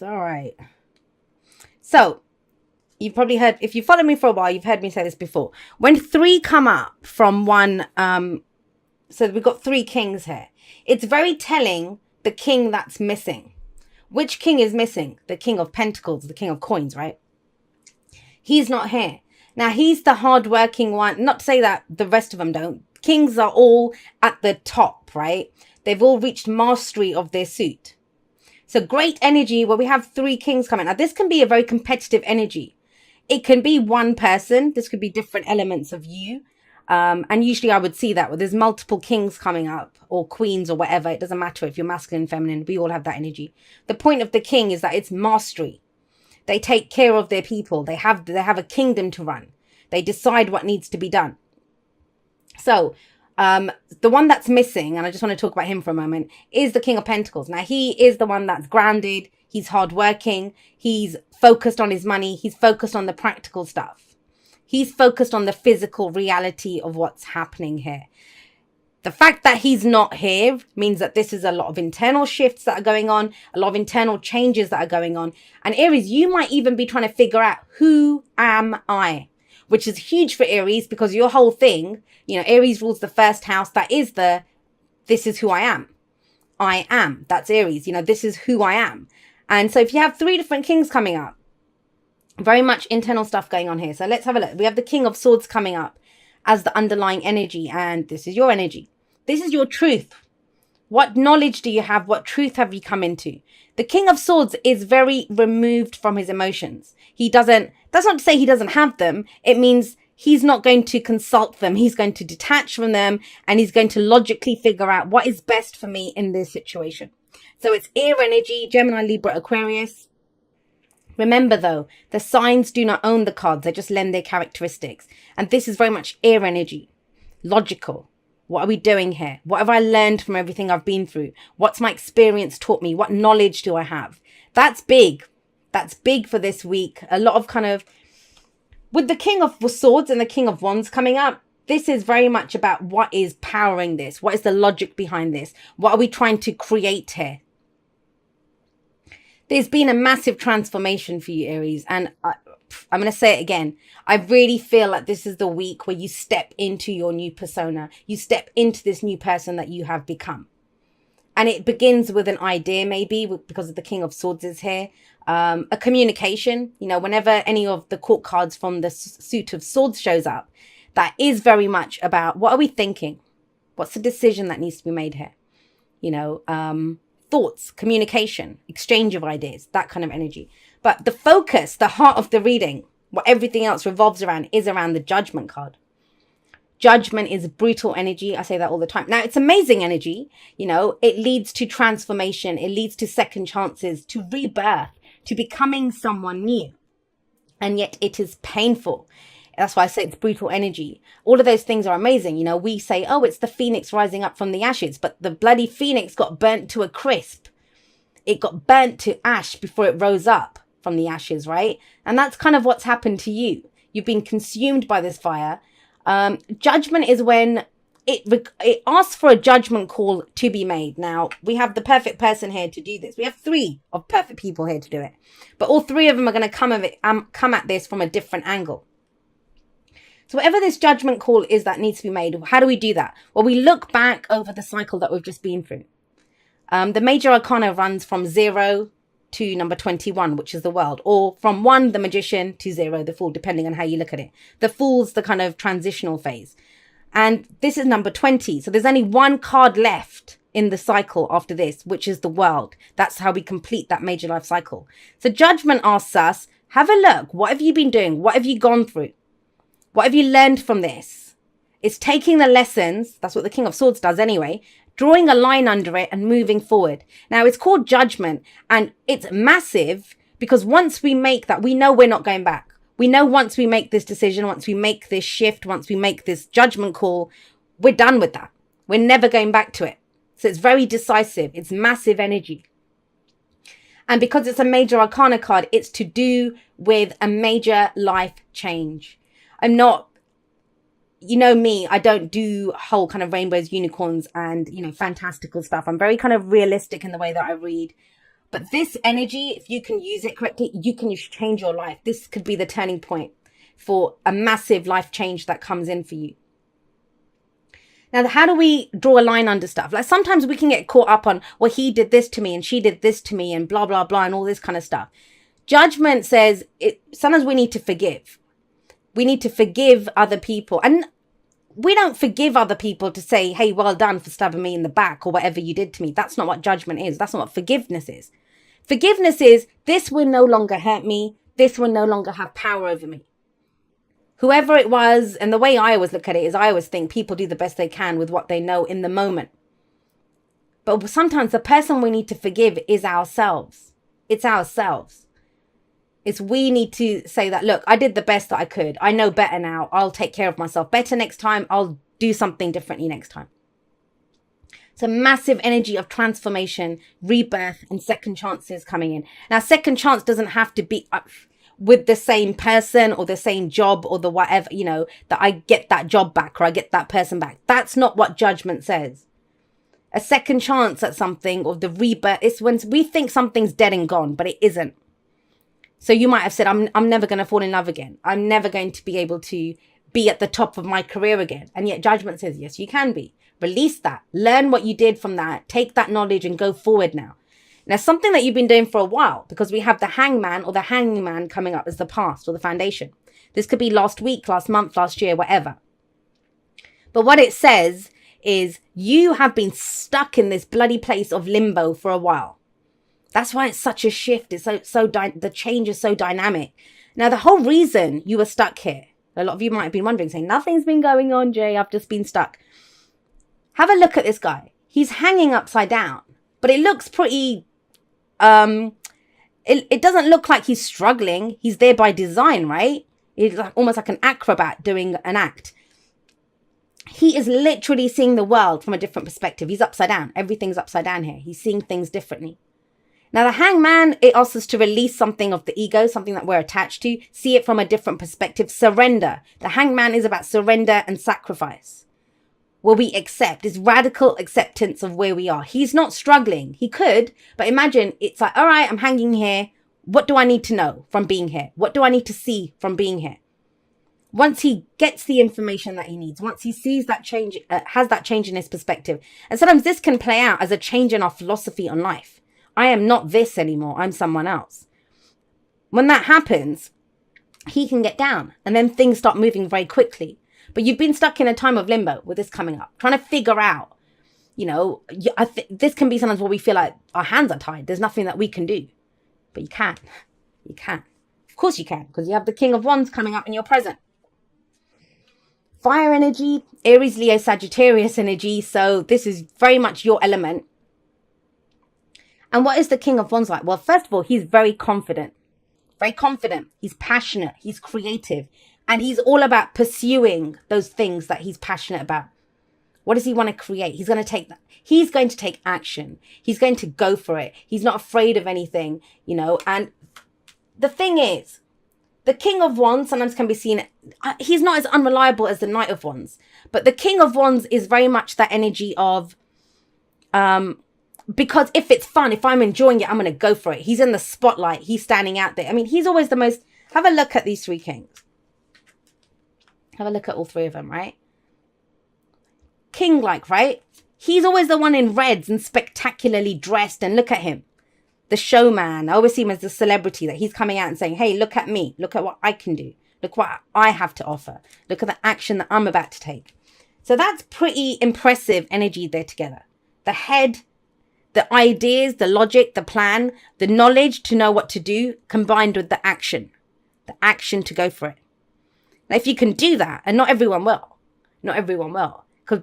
All right. So you've probably heard, if you follow me for a while, you've heard me say this before. When three come up from one, so we've got three kings here. It's very telling the king that's missing. Which king is missing? The king of pentacles, the king of coins, right? He's not here. Now, he's the hardworking one. Not to say that the rest of them don't. Kings are all at the top, right? They've all reached mastery of their suit. So great energy where we have three kings coming. Now, this can be a very competitive energy. It can be one person. This could be different elements of you. And usually I would see that where there's multiple kings coming up or queens or whatever. It doesn't matter if you're masculine, feminine. We all have that energy. The point of the king is that it's mastery. They take care of their people. They have a kingdom to run. They decide what needs to be done. So the one that's missing, and I just want to talk about him for a moment, is the King of Pentacles. Now, he is the one that's grounded. He's hardworking. He's focused on his money. He's focused on the practical stuff. He's focused on the physical reality of what's happening here. The fact that he's not here means that this is a lot of internal shifts that are going on, a lot of internal changes that are going on. And Aries, you might even be trying to figure out, who am I? Which is huge for Aries because your whole thing, you know, Aries rules the first house. That is this is who I am. I am. That's Aries. You know, this is who I am. And so if you have three different kings coming up, very much internal stuff going on here. So let's have a look. We have the King of Swords coming up as the underlying energy. And this is your energy. This is your truth. What knowledge do you have? What truth have you come into? The King of Swords is very removed from his emotions. That's not to say he doesn't have them. It means he's not going to consult them. He's going to detach from them and he's going to logically figure out what is best for me in this situation. So it's air energy, Gemini, Libra, Aquarius. Remember though, the signs do not own the cards. They just lend their characteristics. And this is very much air energy, logical. What are we doing here? What have I learned from everything I've been through? What's my experience taught me? What knowledge do I have? That's big. That's big for this week. A lot of kind of, with the King of Swords and the King of Wands coming up, this is very much about what is powering this. What is the logic behind this? What are we trying to create here? There's been a massive transformation for you, Aries. And I'm going to say it again. I really feel like this is the week where you step into your new persona. You step into this new person that you have become. And it begins with an idea, maybe, because of the King of Swords is here. A communication, you know, whenever any of the court cards from the suit of swords shows up, that is very much about what are we thinking? What's the decision that needs to be made here? You know, thoughts, communication, exchange of ideas, that kind of energy. But the focus, the heart of the reading, what everything else revolves around, is around the Judgment card. Judgment is brutal energy. I say that all the time. Now, it's amazing energy. You know, it leads to transformation. It leads to second chances, to rebirth, to becoming someone new. And yet it is painful. That's why I say it's brutal energy. All of those things are amazing. You know, we say, oh, it's the phoenix rising up from the ashes, but the bloody phoenix got burnt to a crisp. It got burnt to ash before it rose up from the ashes, right? And that's kind of what's happened to you. You've been consumed by this fire. Judgment is when it asks for a judgment call to be made. Now, we have the perfect person here to do this. We have three of perfect people here to do it. But all three of them are going to come at this from a different angle. So whatever this judgment call is that needs to be made, how do we do that? Well, we look back over the cycle that we've just been through. The major arcana runs from 0 to number 21, which is the world, or from 1, the magician, to 0, the fool, depending on how you look at it. The fool's the kind of transitional phase. And this is number 20. So there's only one card left in the cycle after this, which is the world. That's how we complete that major life cycle. So judgment asks us, have a look. What have you been doing? What have you gone through? What have you learned from this? It's taking the lessons. That's what the King of Swords does anyway. Drawing a line under it and moving forward. Now, it's called judgment, and it's massive because once we make that, we know we're not going back. We know once we make this decision, once we make this shift, once we make this judgment call, we're done with that. We're never going back to it. So it's very decisive. It's massive energy. And because it's a major arcana card, it's to do with a major life change. I'm not, you know me, I don't do whole kind of rainbows, unicorns, and, you know, fantastical stuff. I'm very kind of realistic in the way that I read. But this energy, if you can use it correctly, you can change your life. This could be the turning point for a massive life change that comes in for you. Now, how do we draw a line under stuff? Like sometimes we can get caught up on, well, he did this to me and she did this to me and blah, blah, blah, and all this kind of stuff. Judgment says sometimes we need to forgive. We need to forgive other people. And we don't forgive other people to say, hey, well done for stabbing me in the back or whatever you did to me. That's not what judgment is. That's not what forgiveness is. Forgiveness is, this will no longer hurt me. This will no longer have power over me. Whoever it was, and the way I always look at it is I always think people do the best they can with what they know in the moment. But sometimes the person we need to forgive is ourselves. It's ourselves. It's we need to say that, look, I did the best that I could. I know better now. I'll take care of myself better next time. I'll do something differently next time. It's a massive energy of transformation, rebirth, and second chances coming in. Now, second chance doesn't have to be with the same person or the same job or the whatever, that I get that job back or I get that person back. That's not what judgment says. A second chance at something or the rebirth, it's when we think something's dead and gone, but it isn't. So you might have said, I'm never going to fall in love again. I'm never going to be able to be at the top of my career again. And yet judgment says, yes, you can be. Release that. Learn what you did from that. Take that knowledge and go forward now. Now, something that you've been doing for a while, because we have the hangman or the hangman coming up as the past or the foundation. This could be last week, last month, last year, whatever. But what it says is you have been stuck in this bloody place of limbo for a while. That's why it's such a shift. It's the change is so dynamic. Now, the whole reason you were stuck here, a lot of you might have been wondering, saying, nothing's been going on, Jay. I've just been stuck. Have a look at this guy. He's hanging upside down, but it looks pretty, it doesn't look like he's struggling. He's there by design, right? He's almost like an acrobat doing an act. He is literally seeing the world from a different perspective. He's upside down. Everything's upside down here. He's seeing things differently. Now, the hangman, it asks us to release something of the ego, something that we're attached to, see it from a different perspective, surrender. The hangman is about surrender and sacrifice. Where we accept, is radical acceptance of where we are. He's not struggling. He could, but imagine it's like, all right, I'm hanging here. What do I need to know from being here? What do I need to see from being here? Once he gets the information that he needs, once he sees that change, has that change in his perspective. And sometimes this can play out as a change in our philosophy on life. I am not this anymore. I'm someone else. When that happens, he can get down and then things start moving very quickly. But you've been stuck in a time of limbo with this coming up, trying to figure out, this can be sometimes where we feel like our hands are tied. There's nothing that we can do. But you can. You can. Of course you can, because you have the King of Wands coming up in your present. Fire energy, Aries, Leo, Sagittarius energy. So this is very much your element. And what is the King of Wands like? Well, first of all, he's very confident. Very confident. He's passionate. He's creative. And he's all about pursuing those things that he's passionate about. What does he want to create? He's going to take action. He's going to go for it. He's not afraid of anything, And the thing is, the King of Wands sometimes can be seen, he's not as unreliable as the Knight of Wands. But the King of Wands is very much that energy of, because if it's fun, if I'm enjoying it, I'm going to go for it. He's in the spotlight. He's standing out there. I mean, he's always the most, have a look at these three kings. Have a look at all three of them, right? King-like, right? He's always the one in reds and spectacularly dressed. And look at him. The showman. I always see him as the celebrity that he's coming out and saying, hey, look at me. Look at what I can do. Look what I have to offer. Look at the action that I'm about to take. So that's pretty impressive energy there together. The head, the ideas, the logic, the plan, the knowledge to know what to do, combined with the action to go for it. Now, if you can do that, and not everyone will,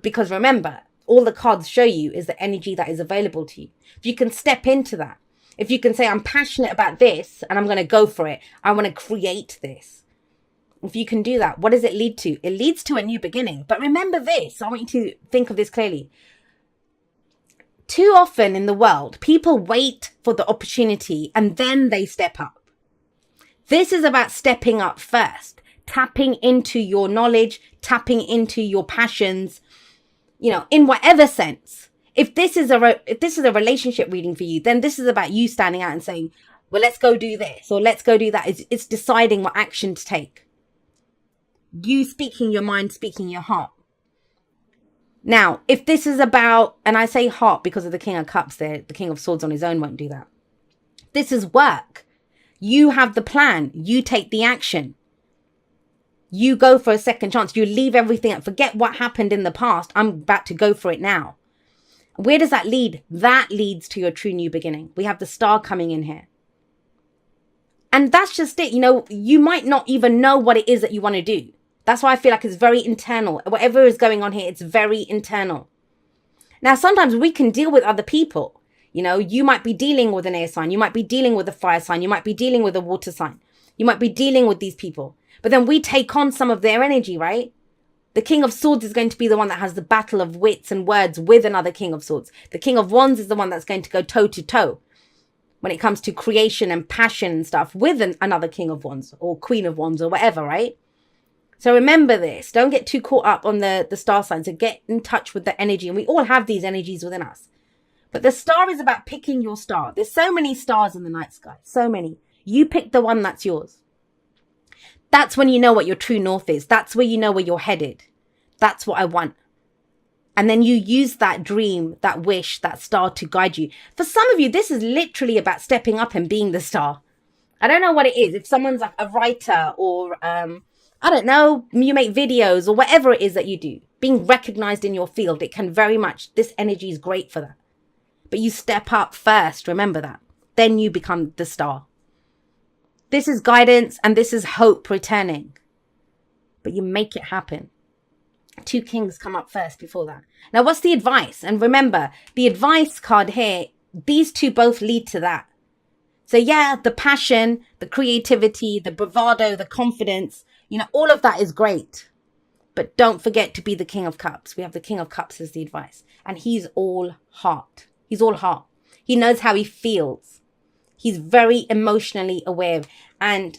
because remember, all the cards show you is the energy that is available to you. If you can step into that, if you can say, I'm passionate about this and I'm going to go for it, I want to create this. If you can do that, what does it lead to? It leads to a new beginning. But remember this, I want you to think of this clearly. Too often in the world, people wait for the opportunity and then they step up. This is about stepping up first, tapping into your knowledge, tapping into your passions, in whatever sense. If this is a relationship reading for you, then this is about you standing out and saying, well, let's go do this or let's go do that. It's deciding what action to take. You speaking your mind, speaking your heart. Now, if this is about, and I say heart because of the King of Cups there, the King of Swords on his own won't do that. This is work. You have the plan. You take the action. You go for a second chance. You leave everything up. Forget what happened in the past. I'm about to go for it now. Where does that lead? That leads to your true new beginning. We have the star coming in here. And that's just it. You know, you might not even know what it is that you want to do. That's why I feel like it's very internal. Whatever is going on here, it's very internal. Now, sometimes we can deal with other people. You know, you might be dealing with an air sign. You might be dealing with a fire sign. You might be dealing with a water sign. You might be dealing with these people. But then we take on some of their energy, right? The King of Swords is going to be the one that has the battle of wits and words with another King of Swords. The King of Wands is the one that's going to go toe to toe when it comes to creation and passion and stuff with another King of Wands or Queen of Wands or whatever, right? So remember this. Don't get too caught up on the star signs and get in touch with the energy. And we all have these energies within us. But the star is about picking your star. There's so many stars in the night sky. So many. You pick the one that's yours. That's when you know what your true north is. That's where you know where you're headed. That's what I want. And then you use that dream, that wish, that star to guide you. For some of you, this is literally about stepping up and being the star. I don't know what it is. If someone's like a writer or, I don't know, you make videos or whatever it is that you do, being recognized in your field, it can very much, this energy is great for that. But you step up first, remember that. Then you become the star. This is guidance and this is hope returning. But you make it happen. 2 kings come up first before that. Now, what's the advice? And remember, the advice card here, these two both lead to that. So yeah, the passion, the creativity, the bravado, the confidence, you know, all of that is great. But don't forget to be the King of Cups. We have the King of Cups as the advice. And he's all heart. He's all heart. He knows how he feels. He's very emotionally aware. And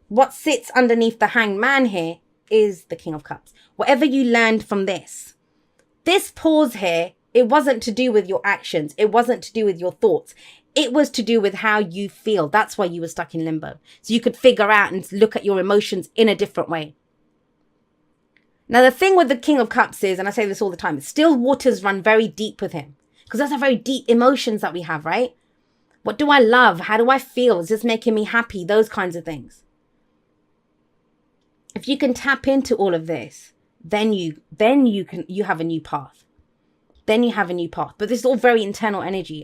what sits underneath the Hanged Man here is the King of Cups. Whatever you learned from this pause here, it wasn't to do with your actions. It wasn't to do with your thoughts. It was to do with how you feel. That's why you were stuck in limbo. So you could figure out and look at your emotions in a different way. Now, the thing with the King of Cups is, and I say this all the time, still waters run very deep with him. Because those are very deep emotions that we have, right? What do I love? How do I feel? Is this making me happy? Those kinds of things. If you can tap into all of this, then you have a new path. Then you have a new path. But this is all very internal energy.